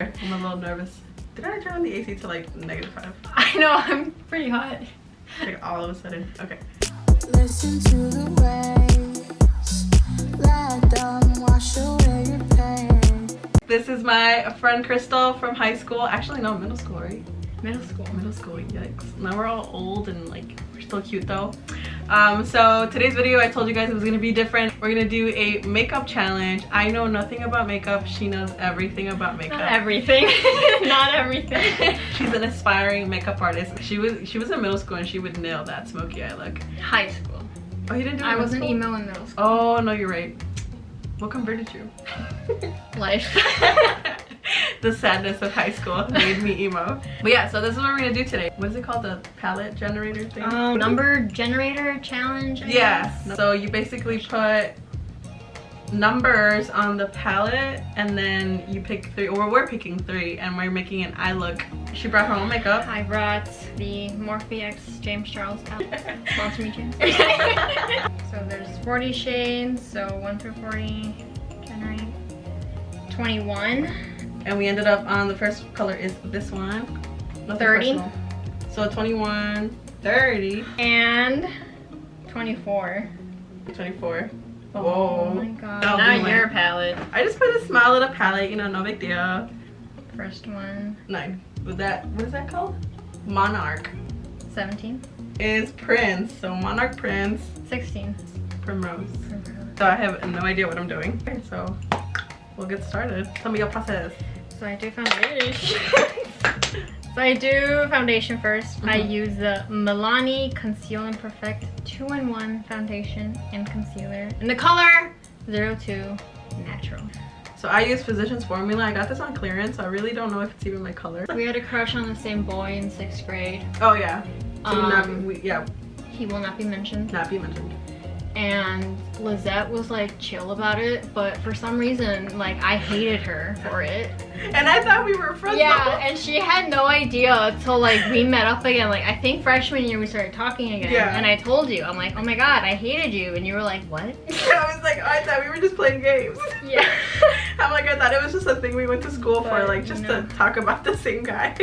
I'm a little nervous. Did I turn on the AC to like -5? I know, I'm pretty hot. Like all of a sudden. Okay. Listen to the waves, let them wash away your pain. This is my friend Crystal from high school. Actually, no, middle school, right? Middle school. Middle school, yikes. Now we're all old and like, we're still cute though. So today's video, I told you guys it was gonna be different. We're gonna do a makeup challenge. I know nothing about makeup. She knows everything about makeup. Not everything. Not everything. She's an aspiring makeup artist. She was in middle school and she would nail that smoky eye look. High school. Oh, you didn't do it I in was an middle emo in middle school. school? Oh, no, you're right. What converted you? Life. The sadness of high school made me emo. But yeah, so this is what we're gonna do today. What is it called? The palette generator thing? Number generator challenge, I Yeah. guess. So you basically put numbers on the palette and then you pick 3, or we're picking 3, and we're making an eye look. She brought her own makeup. I brought the Morphe X James Charles palette. Sponsor me, James. So there's 40 shades, so 1 through 40, generate 21. And we ended up on the first color is this one. Nothing 30. personal. So 21, 30, And 24. 24. Oh Whoa. my god. That'll Now be my- your palette. I just put a smile at a palette, you know, no big deal. First one. 9. With that, what is that called? Monarch 17. is Prince. So Monarch, Prince, 16. Primrose. So I have no idea what I'm doing. Okay, so we'll get started. Tell me your process. So I do foundation. So I do foundation first. I use the Milani Conceal and Perfect 2-in-1 foundation and concealer in the color 02 Natural. So I use Physicians Formula. I got this on clearance. So I really don't know if it's even my color. We had a crush on the same boy in 6th grade. Oh yeah. So yeah, He will not be mentioned. not be mentioned. And Lizette was like chill about it, but for some reason, like I hated her for it. And I thought we were friends. Yeah, and she had no idea until like we met up again. Like I think freshman year we started talking again. Yeah. And I told you, I'm like, oh my god, I hated you, and you were like, what? I was like, oh, I thought we were just playing games. Yeah. I'm like, I thought it was just a thing we went to school for, But like just no. to talk about the same guy.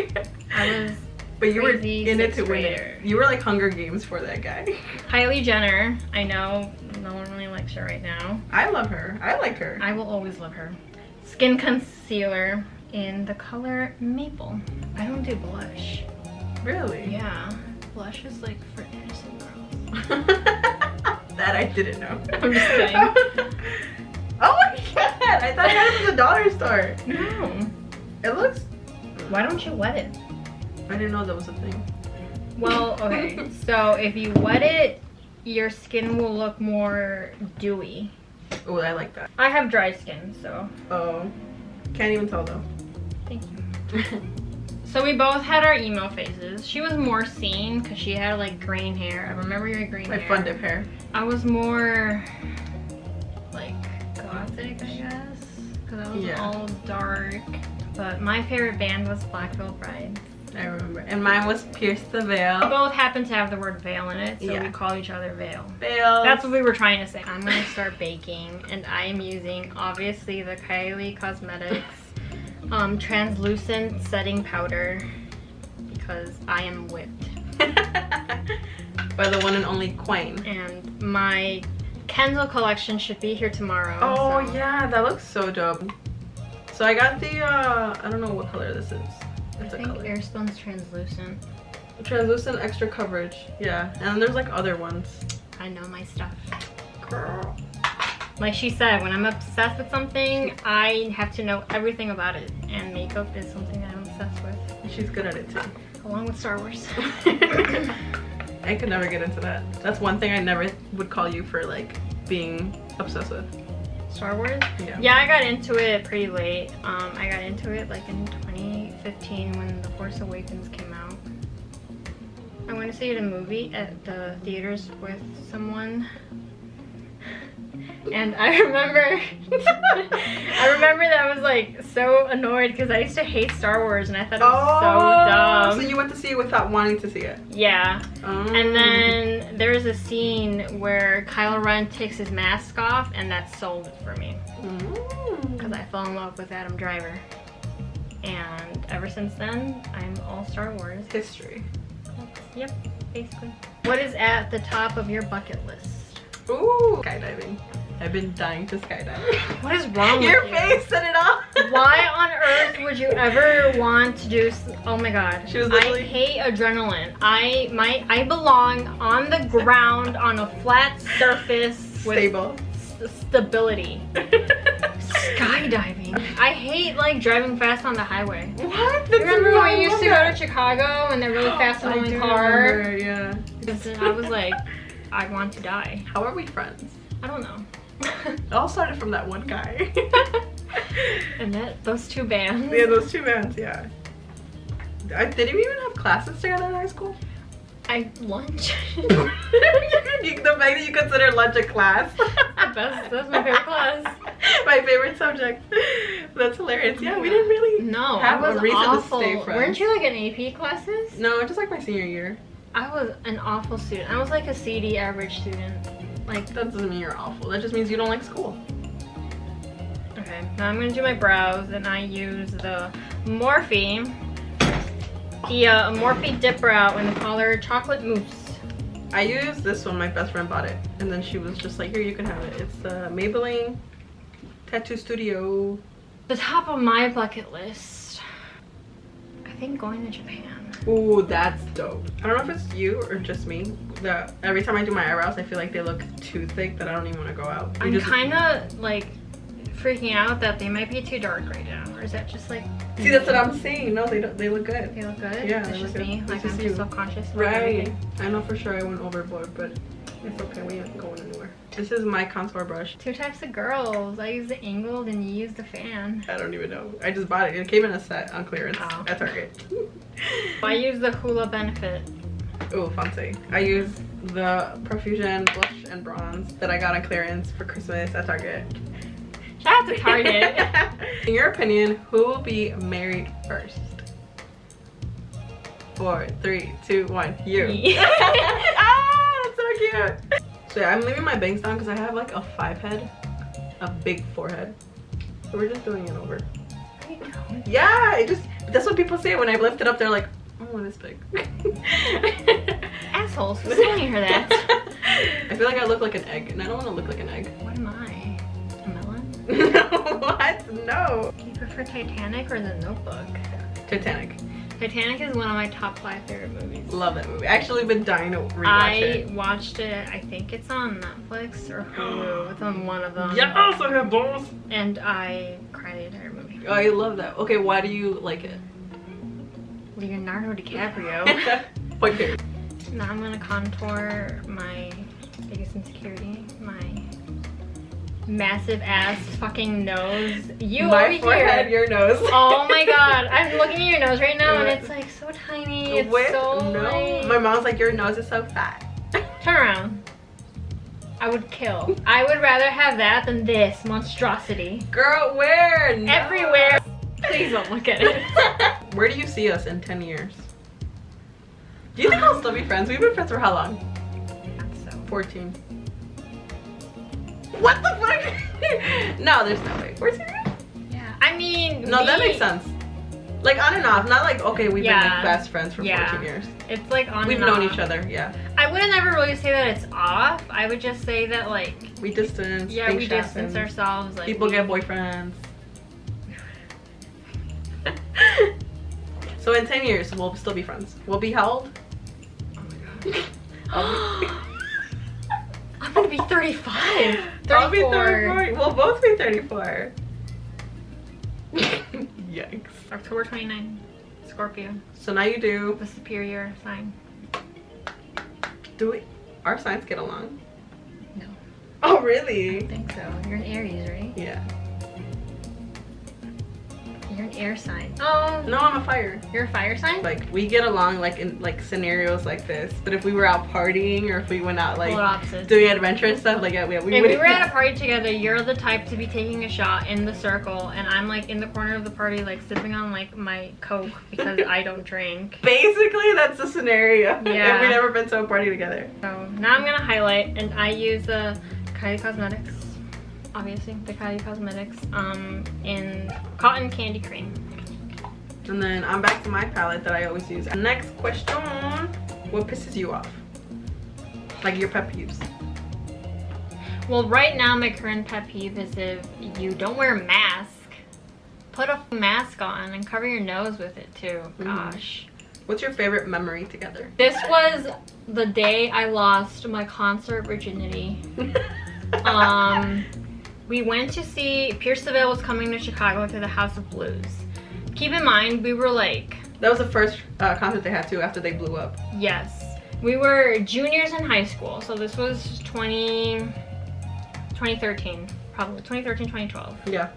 I was But you were crazy in it to sixth win grader. it. You were like Hunger Games for that guy. Kylie Jenner. I know no one really likes her right now. I love her. I like her. I will always love her. Skin concealer in the color Maple. I don't do blush. Really? Yeah. Blush is like for innocent girls. That I didn't know. I'm just kidding. Oh my god! I thought I got it from the dollar store. No. It looks. Why don't you wet it? I didn't know that was a thing. Well, okay. So if you wet it, your skin will look more dewy. Oh, I like that. I have dry skin, so Oh, can't even tell though. thank you. So we both had our emo phases. She was more seen because she had like green hair. I remember your green My hair. fun dip hair. I was more like gothic, I guess, because I was Yeah. all dark. But my favorite band was Black Veil Brides. I remember. And mine was Pierce the We Veil. both happen to have the word veil in it, so Yeah. we call each other Veil. Veil. That's what we were trying to say. I'm gonna start baking, and I am using obviously the Kylie Cosmetics translucent setting powder because I am whipped. By the one and only Queen. And my Kendall collection should be here tomorrow. Oh so- yeah, that looks so dope. So I got the I don't know what color this is. It's I a think color. Airstone's translucent. Translucent extra coverage. Yeah. And then there's like other ones. I know my stuff. Girl. Like she said, when I'm obsessed with something, I have to know everything about it. And makeup is something that I'm obsessed with. She's good at it too. Along with Star Wars. I could never get into that. That's one thing I never would call you for like being obsessed with. Star Wars? Yeah. Yeah, I got into it pretty late. I got into it like in 2015 when The Force Awakens came out. I went to see the movie at the theaters with someone. And I remember that I was like so annoyed because I used to hate Star Wars and I thought it was so dumb. So you went to see it without wanting to see it. Yeah. Oh. And then there's a scene where Kylo Ren takes his mask off, and that sold it for me. Because I fell in love with Adam Driver. And ever since then, I'm all Star Wars. History. Yep, basically. What is at the top of your bucket list? Ooh, skydiving. I've been dying to skydive. What is wrong with Your you? face set it off. Why on earth would you ever want to do? Oh my god! She was literally... I hate adrenaline. I belong on the ground on a flat surface with Stable. Stability. Skydiving. I hate like driving fast on the highway. What? You remember when we used to go to Chicago and they're really fast I moving do car? remember, yeah. I was like, I want to die. How are we friends? I don't know. It all started from that one guy. And those two bands. Yeah, those two bands, yeah. Did you even have classes together in high school? Lunch. The fact that you consider lunch a class. That's my favorite class. My favorite subject. That's hilarious. Yeah, we didn't really No, have I was a reason awful. to stay friends. Weren't you like in AP classes? No, just like my senior year. I was an awful student. I was like a CD average student. Like, That doesn't mean you're awful. That just means you don't like school. okay, now I'm gonna do my brows and I use the Morphe. The Morphe Dip Brow in the color Chocolate Mousse. I used this one. My best friend bought it. And then she was just like, here, you can have it. It's the Maybelline Tattoo Studio. The top of my bucket list. I think going to Japan. Ooh, that's dope. I don't know if it's you or just me. Every time I do my eyebrows, I feel like they look too thick that I don't even want to go out. I'm kind of like freaking out that they might be too dark right now. Or is that just like... See, that's what I'm saying. No, they don't. They look good. They look good? Yeah, It's they just look good. me. It's Like, just I'm you. just self-conscious. about Right. everything. I know for sure I went overboard, but it's okay. We ain't going anywhere. This is my contour brush. Two types of girls. I use the angled and you use the fan. I don't even know. I just bought it. It came in a set on clearance Oh. at Target. I use the Hula Benefit. Oh, fancy. I use the Profusion blush and bronze that I got on clearance for Christmas at Target. Shout out to Target. In your opinion, who will be married first? 4, 3, 2, 1. You. Me. Ah, that's so cute. So yeah, I'm leaving my bangs down because I have like a 5 head, a big forehead. So we're just doing it over. Yeah, that's what people say when I lift it up. They're like, oh, it is big. Assholes, who's telling her that? I feel like I look like an egg, and I don't want to look like an egg. What am I? A melon? No, what? No. Do you prefer Titanic or The Notebook? Titanic. Titanic is one of my top 5 favorite movies. Love that movie. I actually been dying to rewatch I it. watched it, I think it's on Netflix or Hulu. It's on one of them. Yes, I have balls. And I cried the entire movie. Oh, I love that. Okay, why do you like it? Leonardo DiCaprio. Point period. Now I'm gonna contour my biggest insecurity, my massive ass fucking nose. You My over forehead, here. your nose. Oh my god, I'm looking at your nose right now and it's like so tiny. It's Wait, so no. like... My mom's like, your nose is so fat. Turn around. I would kill. I would rather have that than this monstrosity. Girl, where? No. Everywhere. Please don't look at it. Where do you see us in 10 years? Do you think I'll still be friends? We've been friends for how long? So 14. What the fuck? No, there's no way. We're serious? yeah. I mean, No, that makes sense. Like on and off. Not like, okay, we've been Yeah. like best friends for 14 years. It's like on We've and known off. each other, yeah. I wouldn't ever really say that it's off. I would just say that like, We distance. yeah, things we distance happen. ourselves. Like People get boyfriends. So in 10 years, we'll still be friends. We'll be how old? Oh my god. I'll be, I'm gonna be 35. 34. I'll be 34. We'll both be 34. Yikes. October 29. Scorpio. So now you do. The superior sign. Do we? Our signs get along? No. Oh, I really? think so. You're an Aries, right? Yeah. You're an air sign. Oh. No, I'm a fire. You're a fire sign? Like we get along like in like scenarios like this. But if we were out partying or if we went out like Polar opposites. doing adventurous stuff, like yeah, we If wouldn't. we were at a party together, you're the type to be taking a shot in the circle, and I'm like in the corner of the party, like sipping on like my Coke because I don't drink. Basically, that's the scenario. Yeah. If we've never been to a party together. So now I'm gonna highlight, and I use the Kylie Cosmetics, obviously the Kylie Cosmetics, in Cotton Candy Cream. And then I'm back to my palette that I always use. Next question, what pisses you off? Like your pet peeves. Well, right now my current pet peeve is if you don't wear a mask. Put a mask on and cover your nose with it too. Gosh. What's your favorite memory together? This was the day I lost my concert virginity. We went to see Pierce the Veil was coming to Chicago to the House of Blues. Keep in mind, we were like... That was the first concert they had too after they blew up. Yes. We were juniors in high school, so this was 2013, probably 2013, 2012. Yeah.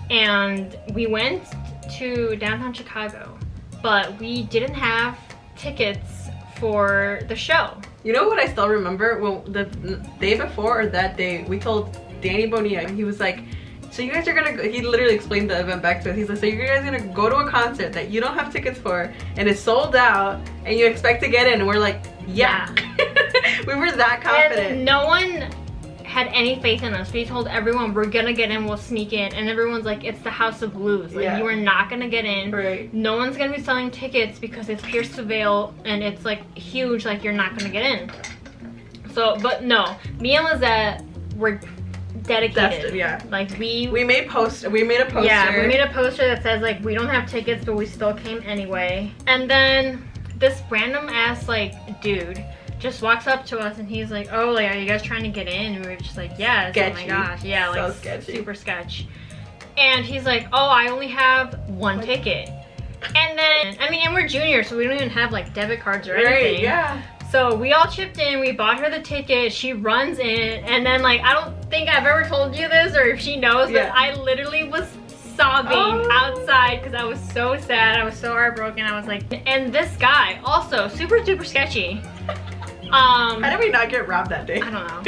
And we went to downtown Chicago, but we didn't have tickets for the show. You know what I still remember? Well, the day before or that day, we told Danny Bonilla, he was like, so you guys are gonna go, he literally explained the event back to us. He's like, so you guys are gonna go to a concert that you don't have tickets for and it's sold out and you expect to get in, and we're like, yeah. We were that confident. And no one had any faith in us. We told everyone we're gonna get in, we'll sneak in, and everyone's like, it's the House of Blues, like you are not gonna get in. Right. No one's gonna be selling tickets because it's Pierce the Veil and it's like huge, like you're not gonna get in. So, but no, me and Lizette were dedicated. Yeah. Like we made a poster. Yeah, we made a poster that says like we don't have tickets, but we still came anyway. And then this random ass like dude just walks up to us and he's like, oh, like, are you guys trying to get in? And we were just like, yes. Sketchy. Oh my gosh, yeah, like so sketchy. Super sketch. And he's like, oh, I only have one ticket. And then, I mean, and we're juniors, so we don't even have like debit cards or anything. Right, yeah. So we all chipped in, we bought her the ticket, she runs in, and then like, I don't think I've ever told you this or if she knows, but I literally was sobbing outside because I was so sad, I was so heartbroken. I was like, and this guy also super duper sketchy. How did we not get robbed that day? I don't know.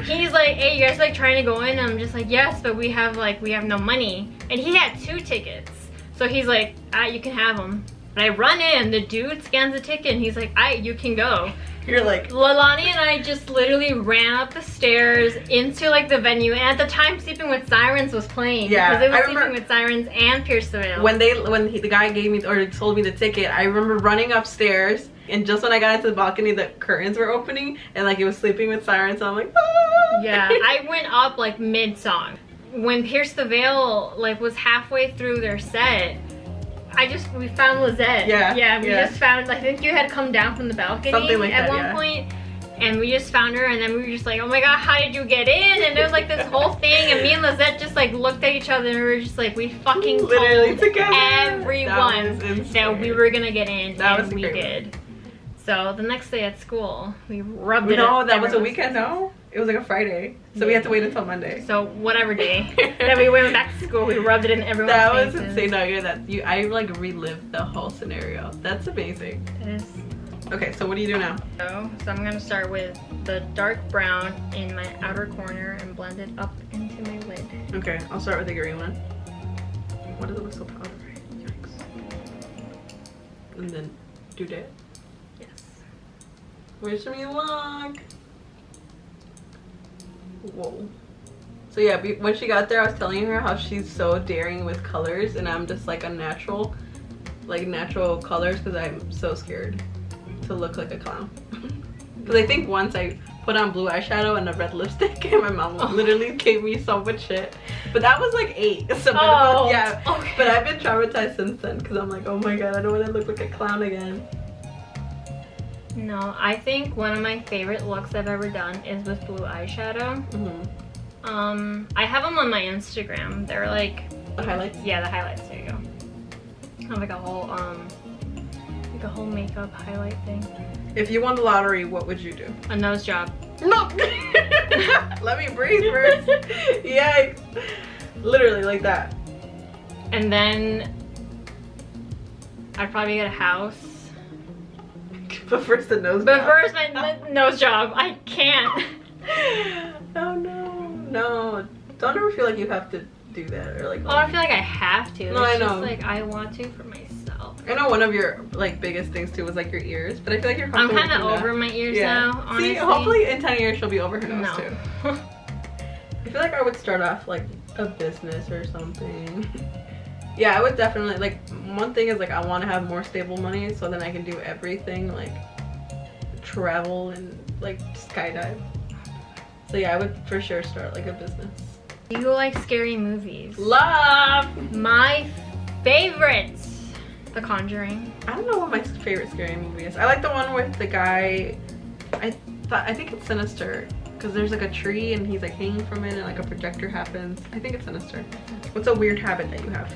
He's like, hey, you guys like trying to go in? And I'm just like, yes, but we have no money. And he had 2 tickets. So he's like, you can have them. And I run in, the dude scans the ticket and he's like, you can go. You're like... Lalani and I just literally ran up the stairs into like the venue. And at the time, Sleeping with Sirens was playing. Yeah, because it was I remember Sleeping with Sirens and Pierce the Veil. When the guy gave me or sold me the ticket, I remember running upstairs. And just when I got into the balcony, the curtains were opening and like it was Sleeping with Sirens. So I'm like, ah! Yeah, I went up like mid-song. When Pierce the Veil like was halfway through their set, we found Lizette. Yeah, we just found, I think you had come down from the balcony at one point. And we just found her and then we were just like, oh my god, how did you get in? And there was like this whole thing and me and Lizette just like looked at each other and we were just like, we fucking literally told everyone that we were gonna get in, and we did. So the next day at school, we rubbed it. No, that was a weekend. No, it was like a Friday, so we had to wait until Monday. So whatever day that we went back to school, we rubbed it in everyone's faces. That was insane. No, I like relived the whole scenario. That's amazing. It is. Okay, so what do you do now? So I'm gonna start with the dark brown in my outer corner and blend it up into my lid. Okay, I'll start with the green one. What does it look so powdery? Yikes. And then do that. Wish me luck. Whoa. So yeah, when she got there, I was telling her how she's so daring with colors, and I'm just like a natural colors because I'm so scared to look like a clown. Because I think once I put on blue eyeshadow and a red lipstick, and my mom literally gave me so much shit. But that was like 8. So yeah. Okay. But I've been traumatized since then because I'm like, oh my god, I don't want to look like a clown again. No, I think one of my favorite looks I've ever done is with blue eyeshadow. I have them on my Instagram. They're like the highlights. Yeah, the highlights. There you go. I have like a whole makeup highlight thing. If you won the lottery, what would you do? A nose job. No. Let me breathe first. Yikes! Literally like that. And then I'd probably get a house. But first the nose job. But first my nose job. I can't. Oh no. Don't ever feel like you have to do that or like. Oh, I feel like I have to. No, I know. Just like I want to for myself. I know one of your like biggest things too was like your ears, but I feel like you're comfortable. I'm kind of over my ears now. Honestly. See, hopefully in 10 years she'll be over her nose too. I feel like I would start off like a business or something. Yeah, I would definitely, like, one thing is like I want to have more stable money so then I can do everything, like travel and like skydive. So yeah, I would for sure start like a business. Do you like scary movies? Love! My favorites, The Conjuring. I don't know what my favorite scary movie is. I like the one with the guy, I think it's Sinister, because there's like a tree and he's like hanging from it and like a projector happens. I think it's Sinister. What's a weird habit that you have?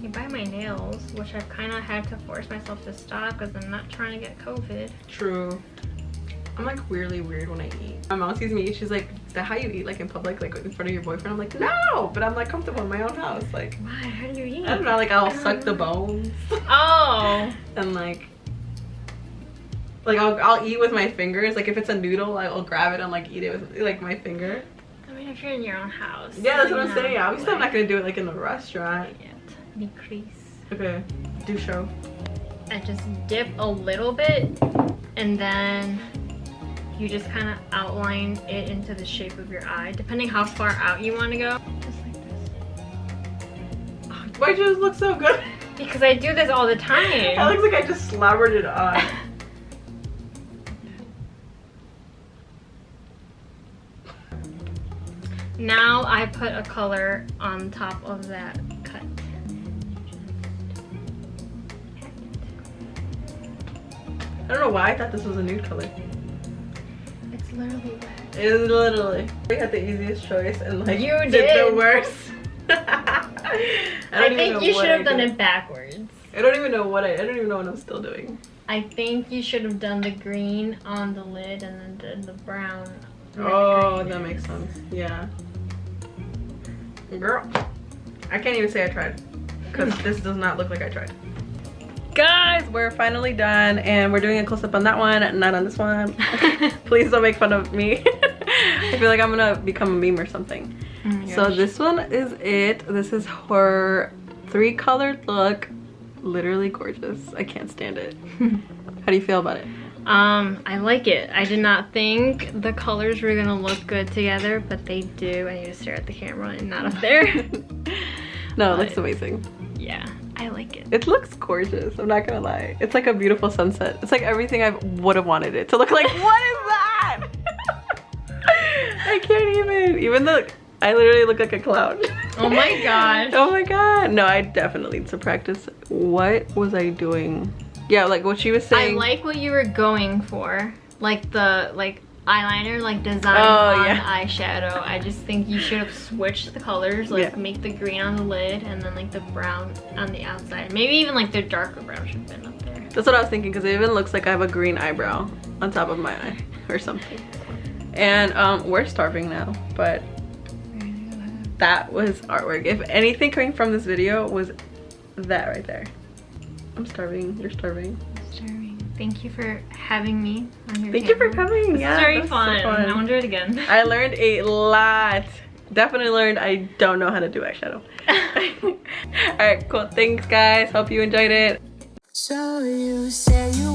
I bite my nails, which I've kind of had to force myself to stop because I'm not trying to get COVID. True. I'm like weirdly weird when I eat. My mom sees me eat, she's like, is that how you eat, like in public, like in front of your boyfriend? I'm like, no, but I'm like comfortable in my own house. Like, Why? How do you eat? I don't know, like I'll suck the bones. Oh. And like I'll eat with my fingers. Like if it's a noodle, I'll grab it and like eat it with like my finger. I mean, if you're in your own house. Yeah, that's what I'm saying. Obviously, I'm not gonna do it like in a restaurant. Decrease. Okay, do show. I just dip a little bit and then you just kind of outline it into the shape of your eye, depending how far out you want to go. Just like this. Why does it look so good? Because I do this all the time. It looks like I just slobbered it on. Now I put a color on top of that cut. I don't know why I thought this was a nude color. It's literally red. It is literally. We had the easiest choice and like You did did. the worst. I think you should have done it backwards. I don't even know what I don't even know what I'm still doing. I think you should have done the green on the lid and then did the brown. Oh, that makes sense. Yeah. Girl, I can't even say I tried because this does not look like I tried. Guys, we're finally done and we're doing a close-up on that one, not on this one. Please don't make fun of me. I feel like I'm gonna become a meme or something. So this one is it. This is her 3-colored look. Literally gorgeous. I can't stand it. How do you feel about it? I like it. I did not think the colors were gonna look good together, but they do. I need to stare at the camera and not up there. No, it looks amazing. Yeah, I like it. It looks gorgeous, I'm not gonna lie. It's like a beautiful sunset. It's like everything I would have wanted it to look like. What is that? I can't even though I literally look like a clown. Oh my gosh. Oh my god. No, I definitely need to practice. What was I doing? Yeah, like what she was saying. I like what you were going for. Like the eyeliner design Oh, on yeah. the eyeshadow. I just think you should have switched the colors. Like Yeah. make the green on the lid and then like the brown on the outside. Maybe even like the darker brown should have been up there. That's what I was thinking because it even looks like I have a green eyebrow on top of my eye or something. And we're starving now, but that was artwork. If anything coming from this video was that right there. I'm starving. You're starving. Thank you for having me on your Thank you for channel. coming. This Yeah, is very that's so fun. I want to do it again. I learned a lot. Definitely learned I don't know how to do eyeshadow. Alright, cool. Thanks guys. Hope you enjoyed it. So you say you